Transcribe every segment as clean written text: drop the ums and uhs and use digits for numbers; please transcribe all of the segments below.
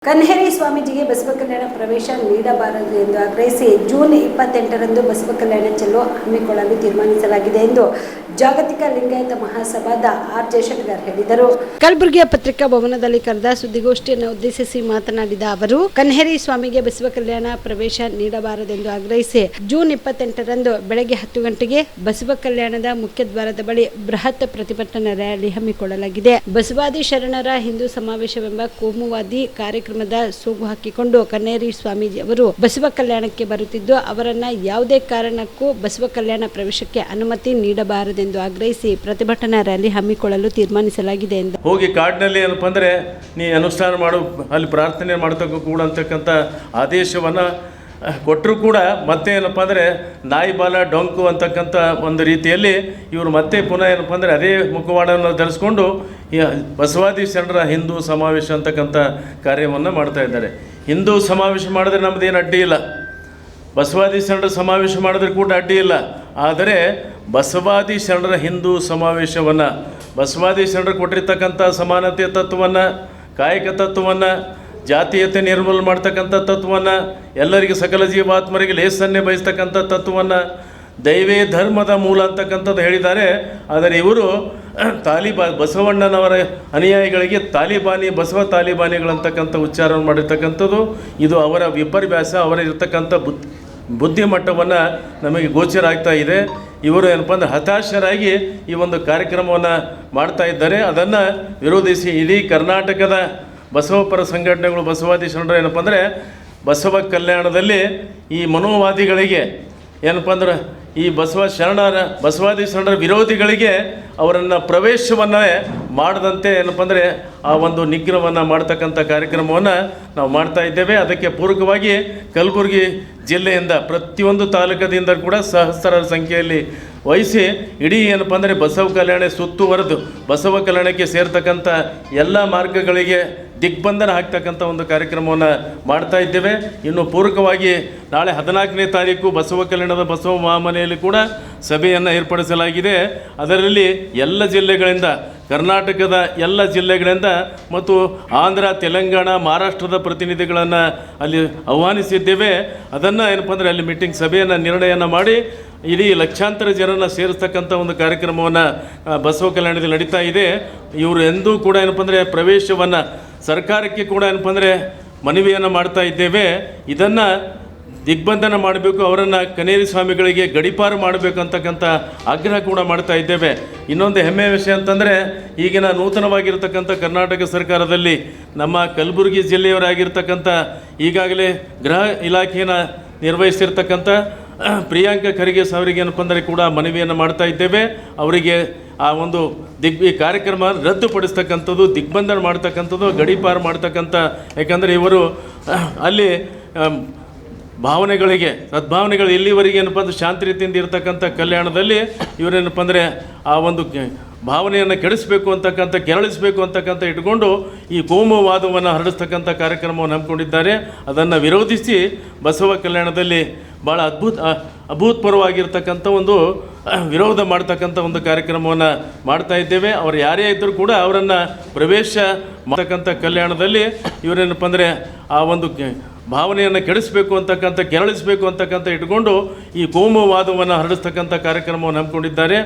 ಕನ್ಹೇರಿ ಸ್ವಾಮೀಜಿಗೆ ಬಸವ ಕಲ್ಯಾಣ ಪ್ರವೇಶ ನೀಡಬಾರದು ಎಂದು ಆಗ್ರಹಿಸಿ ಜೂನ್ 28ರಂದು ಬಸವ ಕಲ್ಯಾಣ ಚಲೋ ಹಮ್ಮಿಕೊಳ್ಳಲು ತೀರ್ಮಾನಿಸಲಾಗಿದೆ ಎಂದು ಜಾಗತಿಕ ಲಿಂಗಾಯತ ಮಹಾಸಭಾದ ಆರ್ ಜಯಶಂಕರ್ ಹೇಳಿದರು. ಕಲಬುರಗಿಯ ಪತ್ರಿಕಾ ಭವನದಲ್ಲಿ ಕರೆದ ಸುದ್ದಿಗೋಷ್ಠಿಯನ್ನು ಉದ್ದೇಶಿಸಿ ಮಾತನಾಡಿದ ಅವರು, ಕನ್ಹೇರಿ ಸ್ವಾಮಿಗೆ ಬಸವ ಕಲ್ಯಾಣ ಪ್ರವೇಶ ನೀಡಬಾರದೆಂದು ಆಗ್ರಹಿಸಿ ಜೂನ್ 28ರಂದು ಬೆಳಗ್ಗೆ 10 ಗಂಟೆಗೆ ಬಸವ ಕಲ್ಯಾಣದ ಮುಖ್ಯ ದ್ವಾರದ ಬಳಿ ಬೃಹತ್ ಪ್ರತಿಭಟನಾ ರ್ಯಾಲಿ ಹಮ್ಮಿಕೊಳ್ಳಲಾಗಿದೆ. ಬಸವಾದಿ ಶರಣರ ಹಿಂದೂ ಸಮಾವೇಶವೆಂಬ ಕೋಮುವಾದಿ ಕಾರ್ಯಕ್ರಮದ ಸೋಗು ಹಾಕಿಕೊಂಡು ಕನ್ಹೇರಿ ಸ್ವಾಮೀಜಿ ಅವರು ಬಸವ ಕಲ್ಯಾಣಕ್ಕೆ ಬರುತ್ತಿದ್ದು ಅವರನ್ನ ಯಾವುದೇ ಕಾರಣಕ್ಕೂ ಬಸವ ಕಲ್ಯಾಣ ಪ್ರವೇಶಕ್ಕೆ ಅನುಮತಿ ನೀಡಬಾರದೆಂದು ಆಗ್ರಹಿಸಿ ಪ್ರತಿಭಟನಾ ರ್ಯಾಲಿ ಹಮ್ಮಿಕೊಳ್ಳಲು ತೀರ್ಮಾನಿಸಲಾಗಿದೆ ಎಂದು ಹೋಗಿ ಕಾಡಿನಲ್ಲಿ ಏನಪ್ಪ ಅಂದರೆ ನೀ ಅನುಷ್ಠಾನ ಮಾಡು, ಅಲ್ಲಿ ಪ್ರಾರ್ಥನೆ ಮಾಡ್ತಕ್ಕೂ ಕೂಡ ಅಂತಕ್ಕಂಥ ಆದೇಶವನ್ನು ಕೊಟ್ಟರು ಕೂಡ ಮತ್ತೆ ಏನಪ್ಪ ಅಂದರೆ ನಾಯಿ ಬಾಲ ಡೊಂಕು ಅಂತಕ್ಕಂಥ ಒಂದು ರೀತಿಯಲ್ಲಿ ಇವರು ಮತ್ತೆ ಪುನಃ ಏನಪ್ಪ ಅಂದರೆ ಅದೇ ಮುಖವಾಡವನ್ನು ಧರಿಸ್ಕೊಂಡು ಬಸವಾದಿ ಶರಣರ ಹಿಂದೂ ಸಮಾವೇಶ ಅಂತಕ್ಕಂಥ ಕಾರ್ಯವನ್ನು ಮಾಡ್ತಾ ಇದ್ದಾರೆ. ಹಿಂದೂ ಸಮಾವೇಶ ಮಾಡಿದ್ರೆ ನಮ್ಮದೇನು ಅಡ್ಡಿ ಇಲ್ಲ, ಬಸವಾದಿ ಶರಣರ ಸಮಾವೇಶ ಮಾಡಿದ್ರೆ ಕೂಡ ಅಡ್ಡಿ ಇಲ್ಲ. ಆದರೆ ಬಸವಾದಿ ಶರಣರ ಹಿಂದೂ ಸಮಾವೇಶವನ್ನು ಬಸವಾದಿ ಶರಣರು ಕೊಟ್ಟಿರ್ತಕ್ಕಂಥ ಸಮಾನತೆಯ ತತ್ವವನ್ನು, ಕಾಯಕ ತತ್ವವನ್ನು, ಜಾತೀಯತೆ ನಿರ್ಮೂಲನೆ ಮಾಡ್ತಕ್ಕಂಥ ತತ್ವವನ್ನು, ಎಲ್ಲರಿಗೆ ಸಕಲ ಜೀವಾತ್ಮರಿಗೆ ಲೇಸನ್ನೇ ಬಯಸ್ತಕ್ಕಂಥ ತತ್ವವನ್ನು, ದೈವೇ ಧರ್ಮದ ಮೂಲ ಅಂತಕ್ಕಂಥದ್ದು ಹೇಳಿದ್ದಾರೆ. ಆದರೆ ಇವರು ಬಸವಣ್ಣನವರ ಅನುಯಾಯಿಗಳಿಗೆ ಬಸವ ತಾಲಿಬಾನಿಗಳಂತಕ್ಕಂಥ ಉಚ್ಚಾರವನ್ನು ಮಾಡಿರ್ತಕ್ಕಂಥದ್ದು ಇದು ಅವರ ವಿಪರ್ಯಾಸ, ಅವರ ಇರ್ತಕ್ಕಂಥ ಬುದ್ಧಿಮಟ್ಟವನ್ನು ನಮಗೆ ಗೋಚರ ಆಗ್ತಾ ಇದೆ. ಇವರು ಏನಪ್ಪ ಅಂದರೆ ಹತಾಶರಾಗಿ ಈ ಒಂದು ಕಾರ್ಯಕ್ರಮವನ್ನು ಮಾಡ್ತಾ ಇದ್ದಾರೆ. ಅದನ್ನು ವಿರೋಧಿಸಿ ಇಡೀ ಕರ್ನಾಟಕದ ಬಸವಪರ ಸಂಘಟನೆಗಳು, ಬಸವಾದಿ ಶರಣರು ಏನಪ್ಪ ಅಂದರೆ ಬಸವ ಕಲ್ಯಾಣದಲ್ಲಿ ಈ ಮನೋವಾದಿಗಳಿಗೆ ಏನಪ್ಪ ಅಂದ್ರೆ ಈ ಬಸವಾದಿ ಶರಣರ ವಿರೋಧಿಗಳಿಗೆ ಅವರನ್ನು ಪ್ರವೇಶವನ್ನೇ ಮಾಡದಂತೆ ಏನಪ್ಪ ಅಂದರೆ ಆ ಒಂದು ನಿಗ್ರಹವನ್ನು ಮಾಡ್ತಕ್ಕಂಥ ಕಾರ್ಯಕ್ರಮವನ್ನು ನಾವು ಮಾಡ್ತಾ ಇದ್ದೇವೆ. ಅದಕ್ಕೆ ಪೂರಕವಾಗಿ ಕಲಬುರಗಿ ಜಿಲ್ಲೆಯಿಂದ ಪ್ರತಿಯೊಂದು ತಾಲೂಕದಿಂದ ಕೂಡ ಸಹಸ್ರಾರು ಸಂಖ್ಯೆಯಲ್ಲಿ ವಹಿಸಿ ಇಡೀ ಏನಪ್ಪ ಅಂದರೆ ಬಸವ ಕಲ್ಯಾಣ ಸುತ್ತುವರೆದು ಬಸವ ಕಲ್ಯಾಣಕ್ಕೆ ಸೇರ್ತಕ್ಕಂಥ ಎಲ್ಲ ಮಾರ್ಗಗಳಿಗೆ ದಿಗ್ಬಂಧನ ಹಾಕ್ತಕ್ಕಂಥ ಒಂದು ಕಾರ್ಯಕ್ರಮವನ್ನು ಮಾಡ್ತಾ ಇದ್ದೇವೆ. ಇನ್ನು ಪೂರಕವಾಗಿ ನಾಳೆ 14ನೇ ತಾರೀಕು ಬಸವ ಕಲ್ಯಾಣದ ಬಸವ ಮಹಾಮನೆಯಲ್ಲಿ ಕೂಡ ಸಭೆಯನ್ನು ಏರ್ಪಡಿಸಲಾಗಿದೆ. ಅದರಲ್ಲಿ ಎಲ್ಲ ಜಿಲ್ಲೆಗಳಿಂದ, ಕರ್ನಾಟಕದ ಎಲ್ಲ ಜಿಲ್ಲೆಗಳಿಂದ ಮತ್ತು ಆಂಧ್ರ, ತೆಲಂಗಾಣ, ಮಹಾರಾಷ್ಟ್ರದ ಪ್ರತಿನಿಧಿಗಳನ್ನು ಅಲ್ಲಿ ಆಹ್ವಾನಿಸಿದ್ದೇವೆ. ಅದನ್ನು ಏನಪ್ಪ ಅಂದರೆ ಅಲ್ಲಿ ಮೀಟಿಂಗ್ ಸಭೆಯನ್ನು ನಿರ್ಣಯನ ಮಾಡಿ ಇಡೀ ಲಕ್ಷಾಂತರ ಜನರನ್ನು ಸೇರಿಸ್ತಕ್ಕಂಥ ಒಂದು ಕಾರ್ಯಕ್ರಮವನ್ನು ಬಸವ ಕಲ್ಯಾಣದಲ್ಲಿ ನಡೀತಾ ಇದೆ. ಇವರು ಎಂದೂ ಕೂಡ ಏನಪ್ಪ ಅಂದರೆ ಪ್ರವೇಶವನ್ನು ಸರ್ಕಾರಕ್ಕೆ ಕೂಡ ಏನಪ್ಪ ಅಂದರೆ ಮನವಿಯನ್ನು ಮಾಡ್ತಾ ಇದ್ದೇವೆ. ಇದನ್ನು ದಿಗ್ಬಂಧನ ಮಾಡಬೇಕು, ಅವರನ್ನು ಕನ್ಹೇರಿ ಸ್ವಾಮಿಗಳಿಗೆ ಗಡೀಪಾರು ಮಾಡಬೇಕು ಅಂತಕ್ಕಂಥ ಆಗ್ರಹ ಕೂಡ ಮಾಡ್ತಾ ಇದ್ದೇವೆ. ಇನ್ನೊಂದು ಹೆಮ್ಮೆಯ ವಿಷಯ ಅಂತಂದರೆ ಈಗಿನ ನೂತನವಾಗಿರ್ತಕ್ಕಂಥ ಕರ್ನಾಟಕ ಸರ್ಕಾರದಲ್ಲಿ ನಮ್ಮ ಕಲಬುರಗಿ ಜಿಲ್ಲೆಯವರಾಗಿರ್ತಕ್ಕಂಥ ಈಗಾಗಲೇ ಗೃಹ ಇಲಾಖೆಯನ್ನು ನಿರ್ವಹಿಸಿರ್ತಕ್ಕಂಥ ಪ್ರಿಯಾಂಕ ಖರ್ಗೆ ಅವರಿಗೆ ಏನಪ್ಪ ಅಂದರೆ ಕೂಡ ಮನವಿಯನ್ನು ಮಾಡ್ತಾ ಇದ್ದೇವೆ. ಅವರಿಗೆ ಆ ಒಂದು ಈ ಕಾರ್ಯಕ್ರಮ ರದ್ದುಪಡಿಸ್ತಕ್ಕಂಥದ್ದು, ದಿಗ್ಬಂಧನ ಮಾಡ್ತಕ್ಕಂಥದ್ದು, ಗಡೀಪಾರು ಮಾಡ್ತಕ್ಕಂಥ, ಯಾಕಂದರೆ ಇವರು ಅಲ್ಲಿ ಭಾವನೆಗಳಿಗೆ ಸದ್ಭಾವನೆಗಳು ಎಲ್ಲಿವರೆಗೆ ಏನಪ್ಪ ಅಂದರೆ ಶಾಂತಿ ರೀತಿಯಿಂದ ಇರತಕ್ಕಂಥ ಕಲ್ಯಾಣದಲ್ಲಿ ಇವರೇನಪ್ಪ ಅಂದರೆ ಆ ಒಂದು ಭಾವನೆಯನ್ನು ಕೆರಳಿಸಬೇಕು ಅಂತಕ್ಕಂಥ ಇಟ್ಕೊಂಡು ಈ ಕೋಮುವಾದವನ್ನು ಹರಡಿಸ್ತಕ್ಕಂಥ ಕಾರ್ಯಕ್ರಮವನ್ನು ಹಮ್ಮಿಕೊಂಡಿದ್ದಾರೆ. ಅದನ್ನು ವಿರೋಧಿಸಿ ಬಸವ ಕಲ್ಯಾಣದಲ್ಲಿ ಭಾಳ ಅಭೂತಪೂರ್ವವಾಗಿರ್ತಕ್ಕಂಥ ಒಂದು ವಿರೋಧ ಮಾಡ್ತಕ್ಕಂಥ ಒಂದು ಕಾರ್ಯಕ್ರಮವನ್ನು ಮಾಡ್ತಾ ಇದ್ದೇವೆ. ಅವರು ಯಾರೇ ಇದ್ದರೂ ಕೂಡ ಅವರನ್ನು ಪ್ರವೇಶ ಮಾಡ್ತಕ್ಕಂಥ ಕಲ್ಯಾಣದಲ್ಲಿ ಇವರೇನಪ್ಪ ಅಂದರೆ ಆ ಒಂದು ಭಾವನೆಯನ್ನು ಕೆರಳಿಸಬೇಕು ಅಂತಕ್ಕಂಥ ಇಟ್ಕೊಂಡು ಈ ಕೋಮುವಾದವನ್ನು ಹರಡಿಸ್ತಕ್ಕಂಥ ಕಾರ್ಯಕ್ರಮವನ್ನು ಹಮ್ಮಿಕೊಂಡಿದ್ದಾರೆ.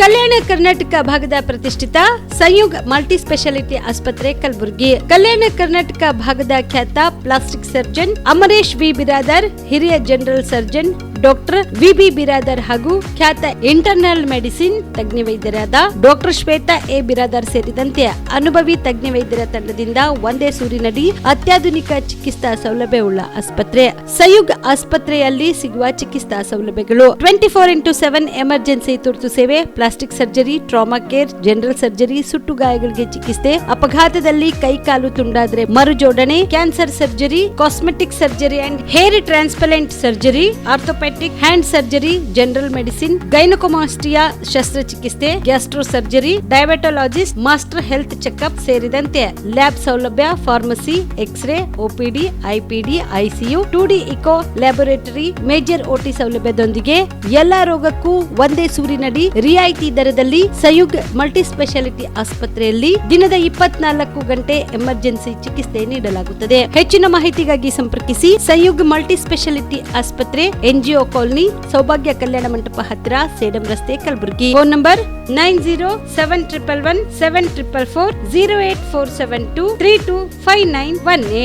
ಕಲ್ಯಾಣ ಕರ್ನಾಟಕ ಭಾಗದ ಪ್ರತಿಷ್ಠಿತ ಸಂಯುಗ್ ಮಲ್ಟಿ ಸ್ಪೆಷಾಲಿಟಿ ಆಸ್ಪತ್ರೆ ಕಲಬುರಗಿ. ಕಲ್ಯಾಣ ಕರ್ನಾಟಕ ಭಾಗದ ಖ್ಯಾತ plastic surgeon Amaresh B Biradar, ಹಿರಿಯ ಜನರಲ್ ಸರ್ಜನ್ ಡಾಕ್ಟರ್ ವಿ.ಬಿ. ಬಿರಾದರ್ ಹಾಗೂ ಖ್ಯಾತ ಇಂಟರ್ನಲ್ ಮೆಡಿಸಿನ್ ತಜ್ಞ ವೈದ್ಯರಾದ ಡಾಕ್ಟರ್ ಶ್ವೇತಾ ಎ. ಬಿರಾದರ್ ಸೇರಿದಂತೆ ಅನುಭವಿ ತಜ್ಞ ವೈದ್ಯರ ತಂಡದಿಂದ ಒಂದೇ ಸೂರಿನಡಿ ಅತ್ಯಾಧುನಿಕ ಚಿಕಿತ್ಸಾ ಸೌಲಭ್ಯವುಳ್ಳ ಆಸ್ಪತ್ರೆ. ಸಂಯುಗ್ ಆಸ್ಪತ್ರೆಯಲ್ಲಿ ಸಿಗುವ ಚಿಕಿತ್ಸಾ ಸೌಲಭ್ಯಗಳು 24x7 ಎಮರ್ಜೆನ್ಸಿ ತುರ್ತು ಸೇವೆ, plastic surgery, trauma care, general surgery, ಸುಟ್ಟು ಗಾಯಗಳಿಗೆ ಚಿಕಿತ್ಸೆ, ಅಪಘಾತದಲ್ಲಿ ಕೈ ಕಾಲು ತುಂಡಾದ್ರೆ ಮರುಜೋಡಣೆ, cancer surgery, cosmetic surgery and hair transplant surgery, orthopaedic orthopaedic, hand surgery, general medicine, gynaecomastia ಶಸ್ತ್ರಚಿಕಿತ್ಸೆ, gastro surgery, diabetologist, master health checkup ಸೇರಿದಂತೆ ಲ್ಯಾಬ್ ಸೌಲಭ್ಯ, pharmacy, X ray, OPD, IPD, ICU, 2D echo laboratory, major OT ಸೌಲಭ್ಯದೊಂದಿಗೆ ಎಲ್ಲಾ ರೋಗಕ್ಕೂ ಒಂದೇ ಸೂರಿನಡಿ ರಿಯಾಯಿತಿ ದರದಲ್ಲಿ ಸಯುಗ್ multi speciality ಆಸ್ಪತ್ರೆಯಲ್ಲಿ ದಿನದ 24 ಗಂಟೆ ಎಮರ್ಜೆನ್ಸಿ ಚಿಕಿತ್ಸೆ ನೀಡಲಾಗುತ್ತದೆ. ಹೆಚ್ಚಿನ ಮಾಹಿತಿಗಾಗಿ ಸಂಪರ್ಕಿಸಿ ಸಯುಗ್ ಮಲ್ಟಿ ಸ್ಪೆಷಾಲಿಟಿ ಆಸ್ಪತ್ರೆ, NGO ಕಾಲೋನಿ, ಸೌಭಾಗ್ಯ ಕಲ್ಯಾಣ ಮಂಟಪ ಹತ್ತಿರ, ಸೇಡಂ ರಸ್ತೆ, ಕಲಬುರಗಿ. Phone number 9071117444 08472325918.